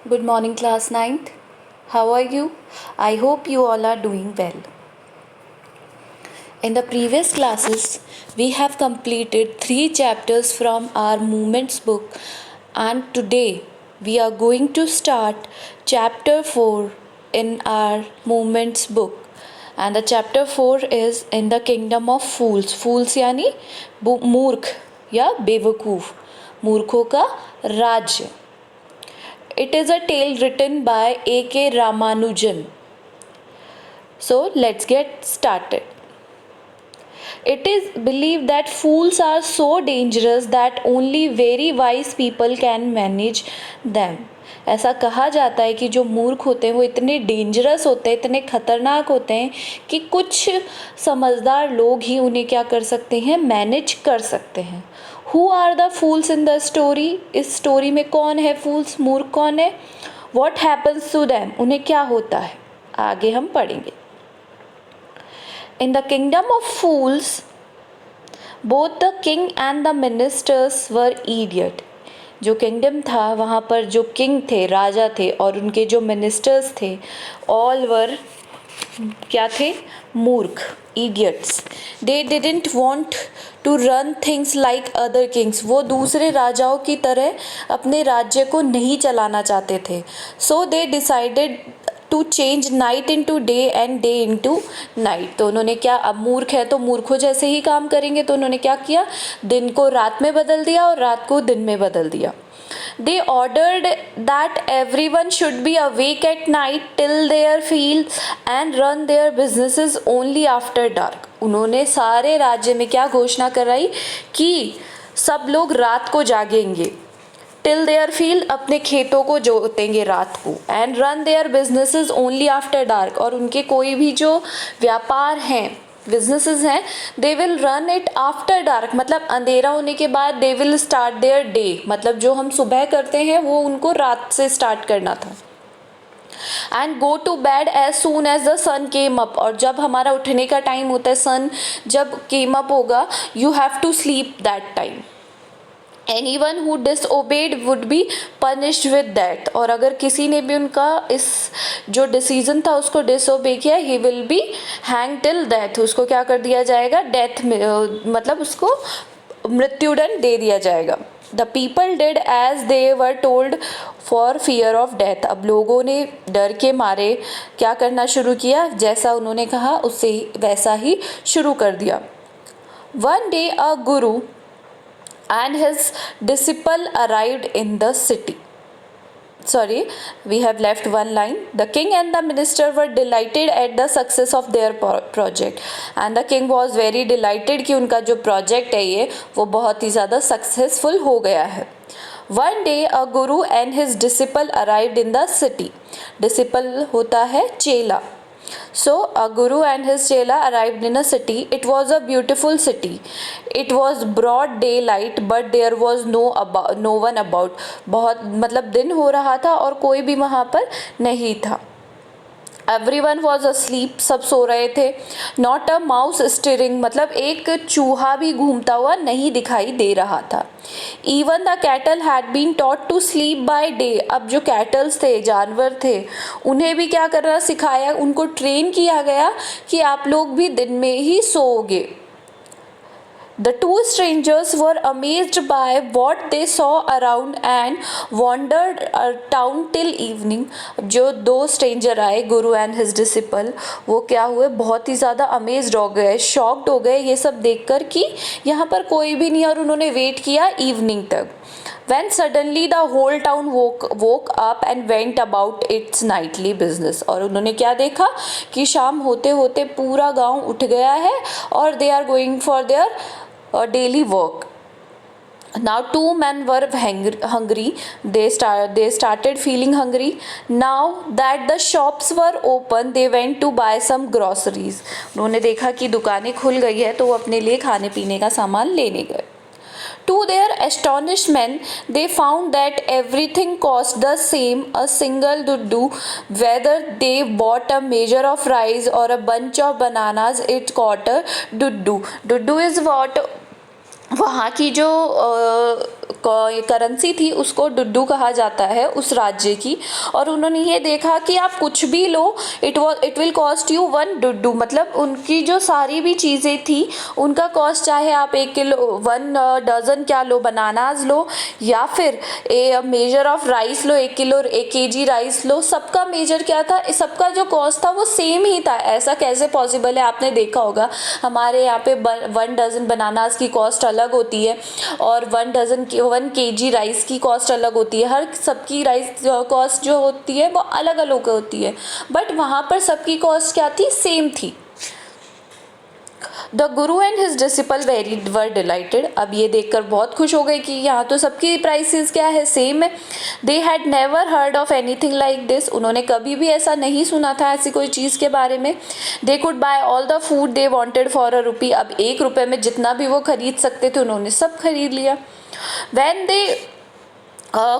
Good morning, class ninth. How are you? I hope you all are doing well. In the previous classes, we have completed 3 chapters from our movements book, and today we are going to start chapter 4 in our movements book. And the chapter 4 is in the kingdom of fools. Fools यानी मूर्ख या बेवकूफ़, मूर्खों का राज्य. It is a tale written by A.K. Ramanujan. So let's get started. It is believed that fools are so dangerous that only very wise people can manage them. ऐसा कहा जाता है कि जो मूर्ख होते हैं वो इतने डेंजरस होते हैं, इतने खतरनाक होते हैं कि कुछ समझदार लोग ही उन्हें क्या कर सकते हैं, मैनेज कर सकते हैं. Who are the fools in the story? इस स्टोरी में कौन है फूल्स, मूर्ख कौन है? वॉट हैपन्स टू दैम, उन्हें क्या होता है, आगे हम पढ़ेंगे. In the kingdom of fools, both the king and the ministers were idiot. जो किंगडम था वहाँ पर जो किंग थे, राजा थे, और उनके जो मिनिस्टर्स थे, ऑल वर क्या थे, मूर्ख, idiots. They didn't want to run things like other kings. वो दूसरे राजाओं की तरह अपने राज्य को नहीं चलाना चाहते थे. So they decided to change night into day and day into night. तो उन्होंने क्या, अब मूर्ख है तो मूर्खों जैसे ही काम करेंगे, तो उन्होंने क्या किया, दिन को रात में बदल दिया और रात को दिन में बदल दिया. They ordered that everyone should be awake at night till their fields and run their businesses only after dark. उन्होंने सारे राज्य में क्या घोषणा कराई कि सब लोग रात को जागेंगे, टिल देयर फील्ड, अपने खेतों को जोतेंगे रात को, and run their businesses only after dark, और उनके कोई भी जो व्यापार हैं, बिजनेसेस हैं, they will run it after dark, मतलब अंधेरा होने के बाद. They will start their day, मतलब जो हम सुबह करते हैं वो उनको रात से स्टार्ट करना था. And go to bed as soon as the sun came up, और जब हमारा उठने का टाइम होता है, सन जब केम अप होगा, you have to sleep that time. Anyone who disobeyed would be punished with death. और अगर किसी ने भी उनका इस जो डिसीजन था उसको डिसोबे किया, he will be hanged till death. उसको क्या कर दिया जाएगा, डेथ में, मतलब उसको मृत्युदंड दे दिया जाएगा. The people did as they were told for fear of death. अब लोगों ने डर के मारे क्या करना शुरू किया, जैसा उन्होंने कहा उससे वैसा ही शुरू कर दिया. One day a guru and his disciple arrived in the city. Sorry, we have left one line. The king and the minister were delighted at the success of their project. And the king was very delighted कि उनका जो project है ये वो बहुत ही ज़्यादा successful हो गया है. One day a guru and his disciple arrived in the city. Disciple होता है चेला. So a guru and his chela arrived in a city. It was a beautiful city. It was broad daylight, but there was no one about. बहुत मतलब दिन हो रहा था और कोई भी वहाँ पर नहीं था. Everyone was asleep, सब सो रहे थे. Not a mouse stirring, मतलब एक चूहा भी घूमता हुआ नहीं दिखाई दे रहा था. Even the cattle had been taught to sleep by day. अब जो कैटल्स थे, जानवर थे, उन्हें भी क्या करना सिखाया, उनको ट्रेन किया गया कि आप लोग भी दिन में ही सोओगे. The two strangers were amazed by what they saw around and wandered town till evening. जो दो स्ट्रेंजर आए, गुरु एंड हिज डिसिपल, वो क्या हुए, बहुत ही ज़्यादा अमेज्ड हो गए, शॉक्ड हो गए ये सब देखकर कि यहाँ पर कोई भी नहीं, और उन्होंने वेट किया इवनिंग तक. When suddenly the whole town woke up and went about its nightly business. और उन्होंने क्या देखा कि शाम होते होते पूरा गांव उठ गया है और they are going for their daily work. Now two men were hungry. They started feeling hungry. Now that the shops were open, they went to buy some groceries. उन्होंने देखा कि दुकानें खुल गई है तो वो अपने लिए खाने पीने का सामान लेने गए. To their astonishment, they found that everything cost the same, a single duddu. Whether they bought a measure of rice or a bunch of bananas, it cost a duddu. Duddu is what, वहाँ की जो currency थी उसको डुड्डू कहा जाता है उस राज्य की, और उन्होंने ये देखा कि आप कुछ भी लो it will cost you 1 Duddu, मतलब उनकी जो सारी भी चीज़ें थी उनका कॉस्ट, चाहे आप 1 किलो 1 डजन क्या लो, बनानाज लो, या फिर ए मेजर ऑफ राइस लो, 1 किलो 1 केजी राइस लो, सबका मेजर क्या था, सबका जो कॉस्ट था वो सेम ही था। ऐसा कैसे पॉसिबल है? आपने देखा होगा हमारे यहाँ पे 1 डजन बनानास की कॉस्ट अलग होती है और 1 केजी राइस की कॉस्ट अलग होती है, हर सबकी राइस कॉस्ट जो होती है वो अलग अलग होती है, बट वहाँ पर सबकी कॉस्ट क्या थी, सेम थी। The Guru and his disciple were dilated, अब ये देखकर बहुत खुश हो गए कि यहाँ तो सबकी प्राइसेस क्या है, सेम है। They had never heard of anything like this, उन्होंने कभी भी ऐसा नहीं सुना था ऐसी कोई चीज़ के बारे में। They could buy all the food they wanted for a rupee, अब 1 रुपये में जितना भी वो खरीद सकते थे उन्होंने सब खरीद लिया। When they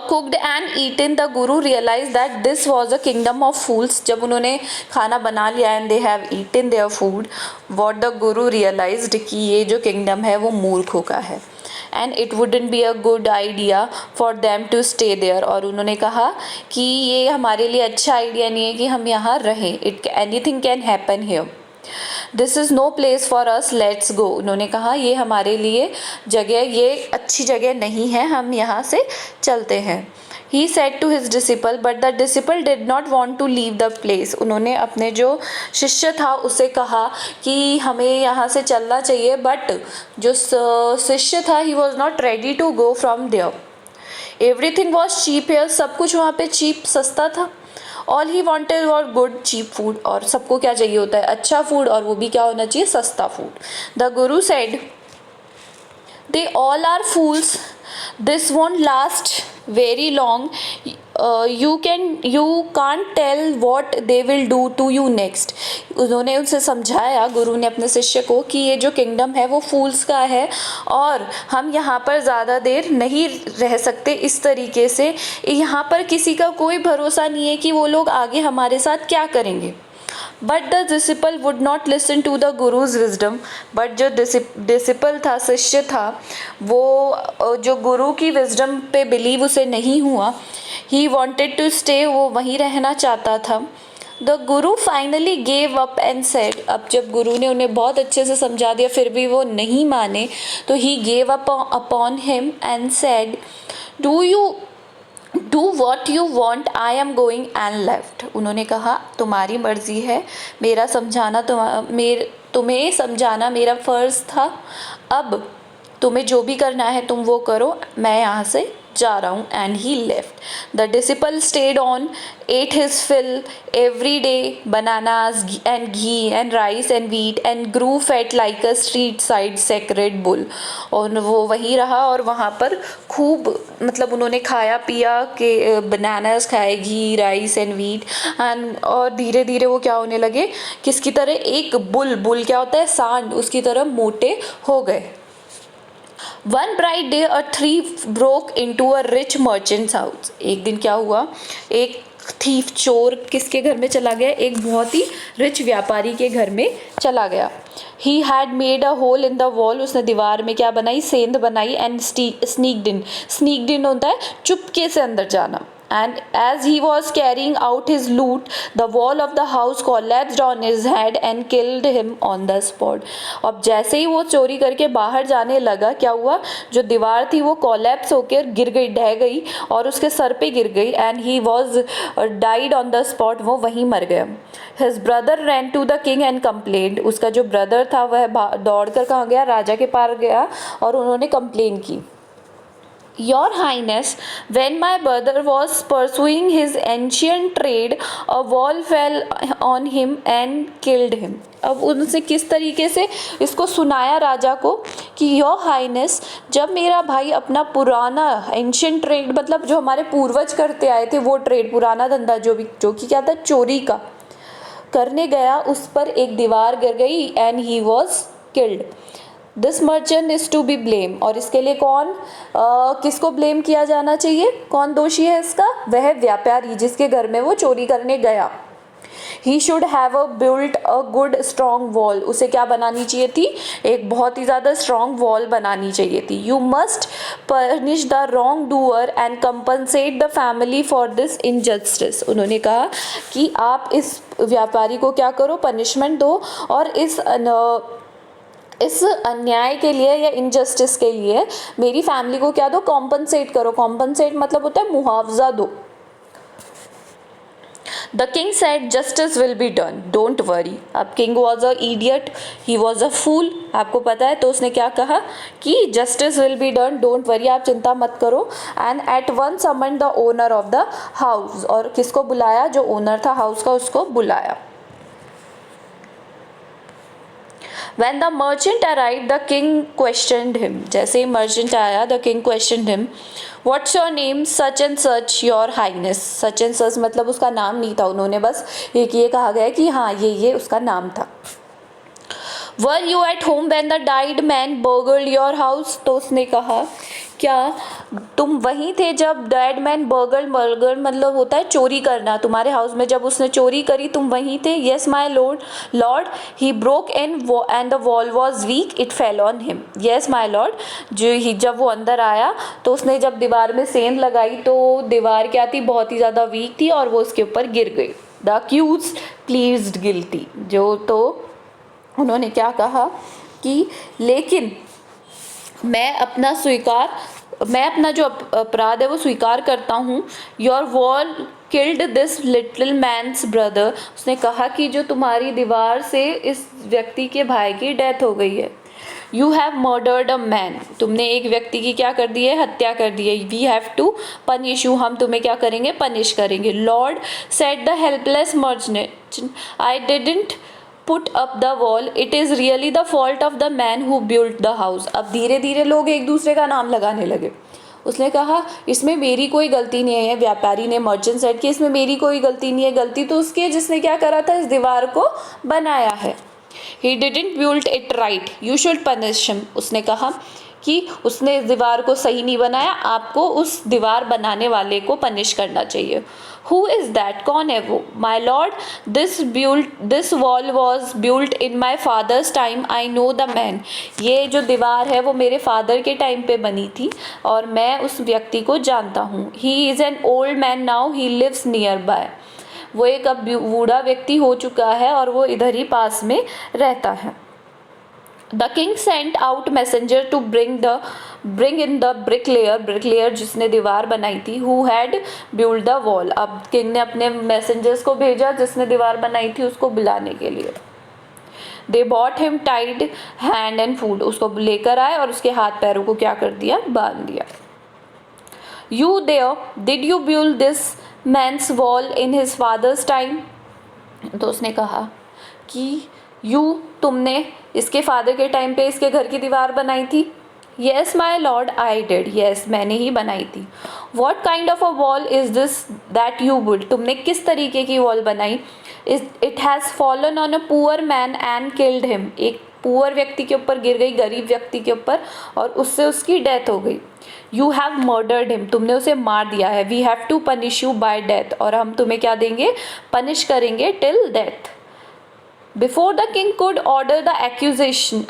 cooked and eaten, the guru realized that this was a kingdom of fools, जब उन्होंने खाना बना लिया and they have eaten their food, what the guru realized कि ये जो kingdom है वो मूर्खों का है and it wouldn't be a good idea for them to stay there, और उन्होंने कहा कि ये हमारे लिए अच्छा आइडिया नहीं है कि हम यहाँ रहें, anything can happen here, this is no place for us, let's go, उन्होंने कहा ये हमारे लिए जगह, ये अच्छी जगह नहीं है, हम यहाँ से चलते हैं। He said to his disciple but the disciple did not want to leave the place, उन्होंने अपने जो शिष्य था उसे कहा कि हमें यहाँ से चलना चाहिए, बट जो शिष्य था he was not ready to go from there. Everything was cheap here, सब कुछ वहाँ पे चीप सस्ता था। ऑल ही वॉन्टेड और गुड चीप फूड, और सबको क्या चाहिए होता है, अच्छा फूड, और वो भी क्या होना चाहिए, सस्ता food. The guru said they all are fools, this won't last very long, you can't tell what they will do to you next, उन्होंने उनसे समझाया, गुरु ने अपने शिष्य को, कि ये जो किंगडम है वो फूल्स का है और हम यहाँ पर ज़्यादा देर नहीं रह सकते इस तरीके से, यहाँ पर किसी का कोई भरोसा नहीं है कि वो लोग आगे हमारे साथ क्या करेंगे। But the disciple would not listen to the guru's wisdom, but जो डिसिपल था, शिष्य था, वो जो गुरु की विजडम पे बिलीव उसे नहीं हुआ। ही वॉन्टेड टू स्टे, वो वहीं रहना चाहता था। The Guru finally gave up and said, अब जब गुरु ने उन्हें बहुत अच्छे से समझा दिया फिर भी वो नहीं माने, तो he gave up upon him and said do what you want, I am going and left, उन्होंने कहा तुम्हारी मर्जी है, मेरा समझाना तुम्हें समझाना मेरा फ़र्ज़ था, अब तुम्हें जो भी करना है तुम वो करो, मैं यहाँ से जा रहा हूँ। And he left. The disciple stayed on, ate his fill every day, bananas and ghee and rice and wheat and grew fat like a street side sacred bull, और वो वहीं रहा और वहाँ पर खूब, मतलब उन्होंने खाया पिया के बनानास खाए, घी राइस एंड वीट एंड, और धीरे धीरे वो क्या होने लगे, किसकी तरह, एक बुल क्या होता है, सांड, उसकी तरह मोटे हो गए। One bright day a thief broke into a rich merchants house, एक दिन क्या हुआ, एक थीफ चोर किसके घर में चला गया, एक बहुत ही रिच व्यापारी के घर में चला गया। He had made a hole in the wall, उसने दीवार में क्या बनाई, सेंध बनाई, एंड स्नीक्ड इन होता है चुपके से अंदर जाना। And as he was carrying out his loot, the wall of the house collapsed on his head and killed him on the spot. अब जैसे ही वो चोरी करके बाहर जाने लगा, क्या हुआ, जो दीवार थी वो कोलैप्स होकर गिर गई, ढह गई और उसके सर पे गिर गई। And he was died on the spot, वो वहीं मर गया। His brother ran to the king and complaint, उसका जो ब्रदर था वह दौड़ कर कहाँ गया, राजा के पास गया और उन्होंने कंप्लेन की। Your Highness, when my brother was pursuing his ancient trade, a wall fell on him and killed him. अब उनसे किस तरीके से इसको सुनाया राजा को कि योर हाइनेस, जब मेरा भाई अपना पुराना एंशियंट ट्रेड, मतलब जो हमारे पूर्वज करते आए थे वो ट्रेड, पुराना धंधा जो कि क्या था, चोरी का, करने गया, उस पर एक दीवार गिर गई and he was killed. This merchant is to be blame, और इसके लिए किसको ब्लेम किया जाना चाहिए, कौन दोषी है इसका, वह व्यापारी जिसके घर में वो चोरी करने गया। He should have a built a good strong wall, उसे क्या बनानी चाहिए थी, एक बहुत ही ज़्यादा स्ट्रॉन्ग वॉल बनानी चाहिए थी. You must punish the wrong doer and compensate the family for this injustice. उन्होंने कहा कि आप इस व्यापारी को क्या करो, पनिशमेंट दो, और इस अन्याय के लिए या इनजस्टिस के लिए मेरी फैमिली को क्या दो, कॉम्पनसेट करो. कॉम्पनसेट मतलब होता है मुआवजा दो. The king said justice will be done, don't worry. अब king was a idiot, he was a fool, आपको पता है, तो उसने क्या कहा कि justice will be done, don't worry, आप चिंता मत करो. And at once summon the owner of the house, और किसको बुलाया, जो ओनर था हाउस का उसको बुलाया. When the merchant arrived, the king questioned him. जैसे ही merchant आया, the king questioned him. What's your name? Such and such, your highness. Such and such मतलब उसका नाम नहीं था, उन्होंने बस ये कहा गया कि हाँ ये उसका नाम था. Were you at home when the died man burgled your house? तो उसने कहा क्या तुम वहीं थे जब डेड मैन बर्गल मतलब होता है चोरी करना, तुम्हारे हाउस में जब उसने चोरी करी तुम वहीं थे. Yes my Lord he broke in and the wall was weak, it fell on him. Yes my Lord, जब वो अंदर आया तो उसने जब दीवार में सेंध लगाई तो दीवार क्या थी, बहुत ही ज़्यादा वीक थी और वो उसके ऊपर गिर गई. द अक्यूज्ड प्लीज्ड गिल्टी, जो तो उन्होंने क्या कहा कि लेकिन मैं अपना जो अपराध है वो स्वीकार करता हूँ. Your wall killed this little man's brother. उसने कहा कि जो तुम्हारी दीवार से इस व्यक्ति के भाई की डेथ हो गई है. You have murdered a man, तुमने एक व्यक्ति की क्या कर दी है, हत्या कर दी है. We have to punish you, हम तुम्हें क्या करेंगे, पनिश करेंगे. Lord said the helpless merchant, I didn't put up the wall, it is really the fault of the man who built the house. अब धीरे धीरे लोग एक दूसरे का नाम लगाने लगे. उसने कहा इसमें मेरी कोई गलती नहीं है, व्यापारी ने, मर्चेंट सेड कि इसमें मेरी कोई गलती नहीं है, गलती तो उसकी है जिसने क्या करा था, इस दीवार को बनाया है. He didn't built it right, you should punish him. उसने कहा कि उसने इस दीवार को सही नहीं बनाया, आपको उस दीवार बनाने वाले को पनिश करना चाहिए. हु इज़ दैट, कौन है वो. My lord this wall was built in my father's time, I know the man. ये जो दीवार है वो मेरे फादर के टाइम पे बनी थी और मैं उस व्यक्ति को जानता हूँ. He is an old man now, he lives near by. वो एक अब बूढ़ा व्यक्ति हो चुका है और वो इधर ही पास में रहता है. The king sent out messenger to bring in the bricklayer जिसने दीवार बनाई थी, who had build the wall. अब किंग ने अपने मैसेंजर्स को भेजा जिसने दीवार बनाई थी उसको बुलाने के लिए. They bought him tied hand and foot, उसको लेकर आए और उसके हाथ पैरों को क्या कर दिया, बांध दिया. You there, did you build this man's wall in his father's time. तो उसने कहा कि तुमने इसके फादर के टाइम पे इसके घर की दीवार बनाई थी. Yes my lord I did, yes मैंने ही बनाई थी. What kind of a wall is this that you build, तुमने किस तरीके की वॉल बनाई. It has fallen on a poor man and killed him, एक पुअर व्यक्ति के ऊपर गिर गई, गरीब व्यक्ति के ऊपर, और उससे उसकी डेथ हो गई. यू हैव मर्डर्ड हिम, तुमने उसे मार दिया है. We have to punish you by death, और हम तुम्हें क्या देंगे, पनिश करेंगे till death. Before the king could order the execution,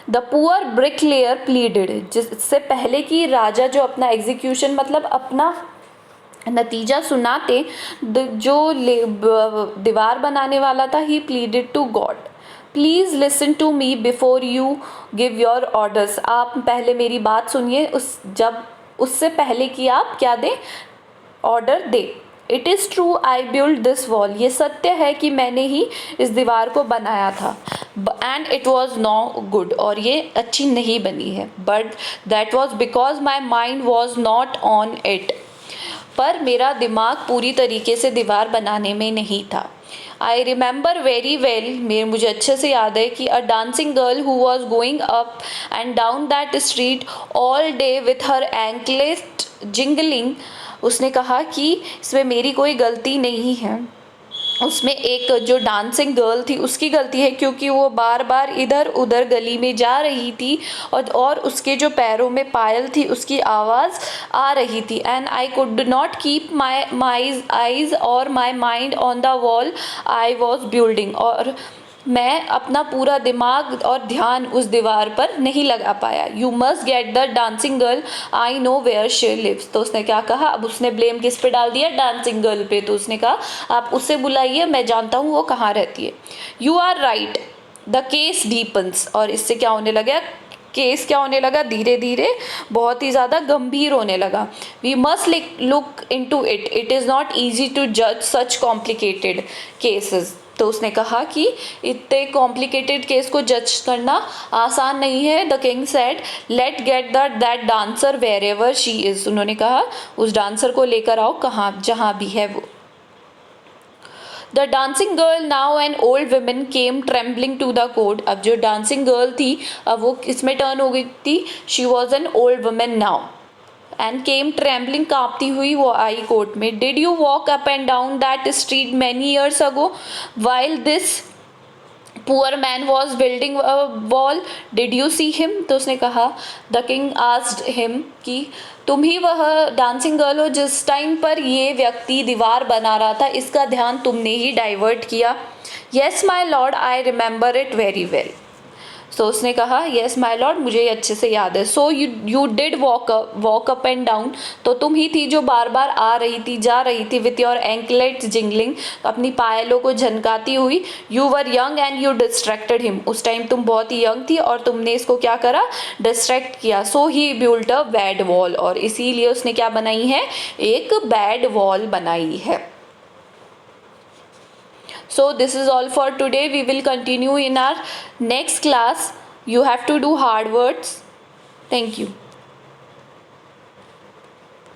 the poor bricklayer pleaded. जिससे पहले कि राजा जो अपना एग्जीक्यूशन मतलब अपना नतीजा सुनाते, जो दीवार बनाने वाला था, he pleaded to God. Please listen to me before you give your orders. आप पहले मेरी बात सुनिए, उससे पहले कि आप क्या दें, ऑर्डर दें. It is true I build this wall, ये सत्य है कि मैंने ही इस दीवार को बनाया था. And it was no good, और ये अच्छी नहीं बनी है. But that was because my mind was not on it, पर मेरा दिमाग पूरी तरीके से दीवार बनाने में नहीं था. आई रिमेंबर वेरी वेल, मुझे अच्छे से याद है कि अ dancing girl who was going up and down that street all day with her anklet jingling. उसने कहा कि इसमें मेरी कोई गलती नहीं है. उसमें एक जो डांसिंग गर्ल थी उसकी गलती है, क्योंकि वो बार बार इधर उधर गली में जा रही थी और उसके जो पैरों में पायल थी उसकी आवाज़ आ रही थी। And I could not keep my eyes और my mind on the wall I was building, और मैं अपना पूरा दिमाग और ध्यान उस दीवार पर नहीं लगा पाया। You must get the dancing girl, I know where she lives. तो उसने क्या कहा, अब उसने ब्लेम किस पे डाल दिया, डांसिंग गर्ल पे। तो उसने कहा आप उससे बुलाइए, मैं जानता हूँ वो कहाँ रहती है। You are right, the case depends. और इससे क्या होने लगा, केस क्या होने लगा, धीरे धीरे बहुत ही ज़्यादा गंभीर होने लगा। We must look into it, it is not easy to जज सच कॉम्प्लिकेटेड केसेस। तो उसने कहा कि इतने कॉम्प्लिकेटेड केस को जज करना आसान नहीं है। The king said let get that dancer wherever she is. उन्होंने कहा उस डांसर को लेकर आओ कहाँ जहाँ भी है वो। The dancing girl now an old woman came trembling to the court. अब जो डांसिंग गर्ल थी अब वो किसमें टर्न हो गई थी, she was an old women now and came trembling, कांपती हुई वो आई कोर्ट में। Did you walk up and down that street many years ago while this poor man was building a wall, did you see him. तो उसने कहा, the king asked him कि तुम ही वह डांसिंग गर्ल हो जिस टाइम पर ये व्यक्ति दीवार बना रहा था, इसका ध्यान तुमने ही डाइवर्ट किया। Yes my lord I remember it very well. So उसने कहा यस माय लॉर्ड, मुझे ये अच्छे से याद है। So you did walk up and down, तो तुम ही थी जो बार बार आ रही थी जा रही थी विथ योर एंकलेट्स जिंगलिंग, अपनी पायलों को झनकाती हुई। You were young and you distracted him, उस टाइम तुम बहुत ही यंग थी और तुमने इसको क्या करा, डिस्ट्रैक्ट किया। सो ही बिल्ट अ बैड वॉल, और इसीलिए उसने क्या बनाई है, एक बैड वॉल बनाई है। So this is all for today. We will continue in our next class. You have to do hard words. Thank you.